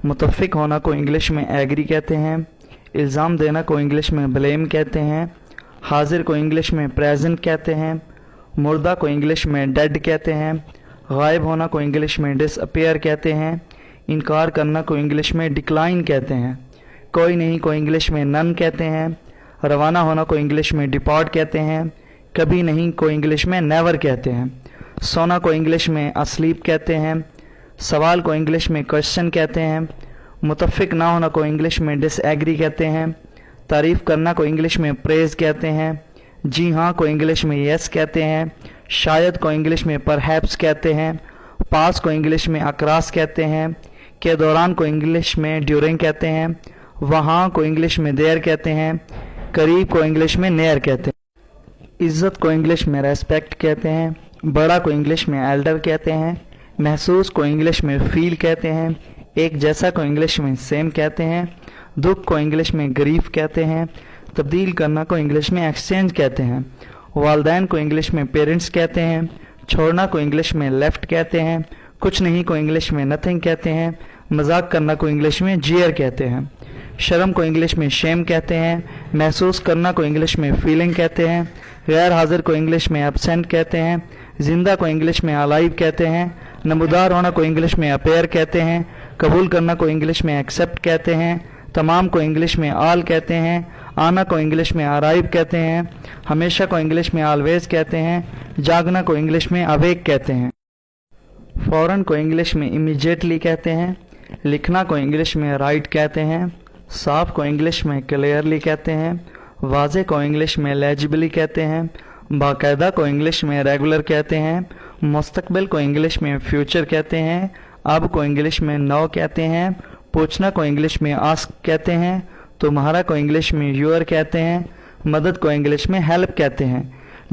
متفق ہونا کو انگلش میں ایگری کہتے ہیں، الزام دینا کو انگلش میں بلیم کہتے ہیں، حاضر کو انگلش میں پریزنٹ کہتے ہیں، مردہ کو انگلش میں ڈیڈ کہتے ہیں، غائب ہونا کو انگلش میں ڈس اپیئر کہتے ہیں، انکار کرنا کو انگلش میں ڈکلائن کہتے ہیں، کوئی نہیں کو انگلش میں نن کہتے ہیں، روانہ ہونا کو انگلش میں ڈپارٹ کہتے ہیں، کبھی نہیں کو انگلش میں نیور کہتے ہیں، سونا کو انگلش میں اسلیپ کہتے ہیں، سوال کو انگلش میں کوشچن کہتے ہیں، متفق نہ ہونا کو انگلش میں ڈس ایگری کہتے ہیں، تعریف کرنا کو انگلش میں پریز کہتے ہیں، جی ہاں کو انگلش میں یس کہتے ہیں، شاید کو انگلش میں پرہیپس کہتے ہیں، پاس کو انگلش میں اکراس کہتے ہیں، کے دوران کو انگلش میں ڈیورنگ کہتے ہیں، وہاں کو انگلش میں دیر کہتے ہیں، قریب کو انگلش میں نیئر کہتے ہیں، عزت کو انگلش میں ریسپیکٹ کہتے ہیں، بڑا کو انگلش میں ایلڈر کہتے ہیں، محسوس کو انگلش میں فیل کہتے ہیں، ایک جیسا کو انگلش میں سیم کہتے ہیں، دکھ کو انگلش میں گریف کہتے ہیں، تبدیل کرنا کو انگلش میں ایکسچینج کہتے ہیں، والدین کو انگلش میں پیرنٹس کہتے ہیں، چھوڑنا کو انگلش میں لیفٹ کہتے ہیں، کچھ نہیں کو انگلش میں نتھنگ کہتے ہیں، مذاق کرنا کو انگلش میں جیئر کہتے ہیں، شرم کو انگلش میں شیم کہتے ہیں، محسوس کرنا کو انگلش میں فیلنگ کہتے ہیں، غیر حاضر کو انگلش میں ایبسینٹ کہتے ہیں، زندہ کو انگلش میں الائیو کہتے ہیں، نمودار ہونا کو انگلش میں اپیئر کہتے ہیں، قبول کرنا کو انگلش میں ایکسیپٹ کہتے ہیں، تمام کو انگلش میں آل کہتے ہیں، آنا کو انگلش میں ارائیو کہتے ہیں، ہمیشہ کو انگلش میں آلویز کہتے ہیں، جاگنا کو انگلش میں اویک کہتے ہیں، فوراً کو انگلش میں امیجیٹلی کہتے ہیں، لکھنا کو انگلش میں رائٹ کہتے ہیں، صاف کو انگلش میں کلیئرلی کہتے ہیں، واضح کو انگلش میں لیجبلی کہتے ہیں، باقاعدہ کو انگلش میں ریگولر کہتے ہیں، مستقبل کو انگلش میں فیوچر کہتے ہیں، اب کو انگلش میں نو کہتے ہیں، پوچھنا کو انگلش میں آسک کہتے ہیں، تمہارا کو انگلش میں یور کہتے ہیں، مدد کو انگلش میں ہیلپ کہتے ہیں،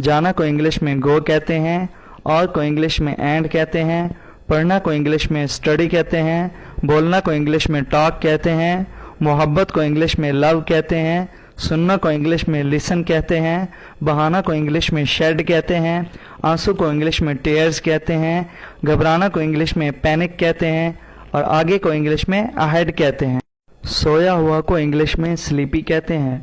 جانا کو انگلش میں گو کہتے ہیں، اور کو انگلش میں اینڈ کہتے ہیں، پڑھنا کو انگلش میں اسٹڈی کہتے ہیں، بولنا کو انگلش میں ٹاک کہتے ہیں، محبت کو انگلش میں لو کہتے ہیں، سننا کو انگلش میں لسن کہتے ہیں، بہانا کو انگلش میں شیڈ کہتے ہیں، آنسو کو انگلش میں ٹیئرز کہتے ہیں، گھبرانا کو انگلش میں پینک کہتے ہیں، اور آگے کو انگلش میں اہیڈ کہتے ہیں، سویا ہوا کو انگلش میں سلیپی کہتے ہیں،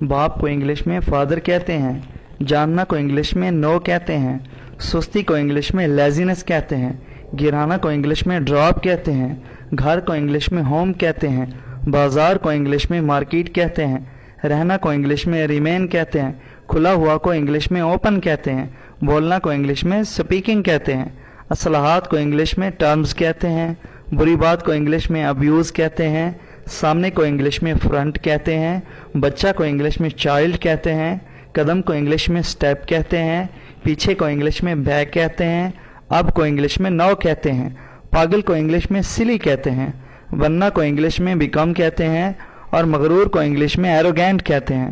باپ کو انگلش میں فادر کہتے ہیں، جاننا کو انگلش میں نو کہتے ہیں، سستی کو انگلش میں لیزینس کہتے ہیں، گرانا کو انگلش میں ڈراپ کہتے ہیں، گھر کو انگلش میں ہوم کہتے ہیں، بازار کو انگلش میں مارکیٹ کہتے ہیں، رہنا کو انگلش میں ریمین کہتے ہیں، کھلا ہوا کو انگلش میں اوپن کہتے ہیں، بولنا کو انگلش میں سپیکنگ کہتے ہیں، اصطلاحات کو انگلش میں ٹرمز کہتے ہیں، بری بات کو انگلش میں ابیوز کہتے ہیں، سامنے کو انگلش میں فرنٹ کہتے ہیں، بچہ کو انگلش میں چائلڈ کہتے ہیں، قدم کو انگلش میں سٹیپ کہتے ہیں، پیچھے کو انگلش میں بیک کہتے ہیں، اب کو انگلش میں نو کہتے ہیں، پاگل کو انگلش میں سلی کہتے ہیں، بننا کو انگلش میں بیکم کہتے ہیں، اور مغرور کو انگلش میں ایروگینٹ کہتے ہیں۔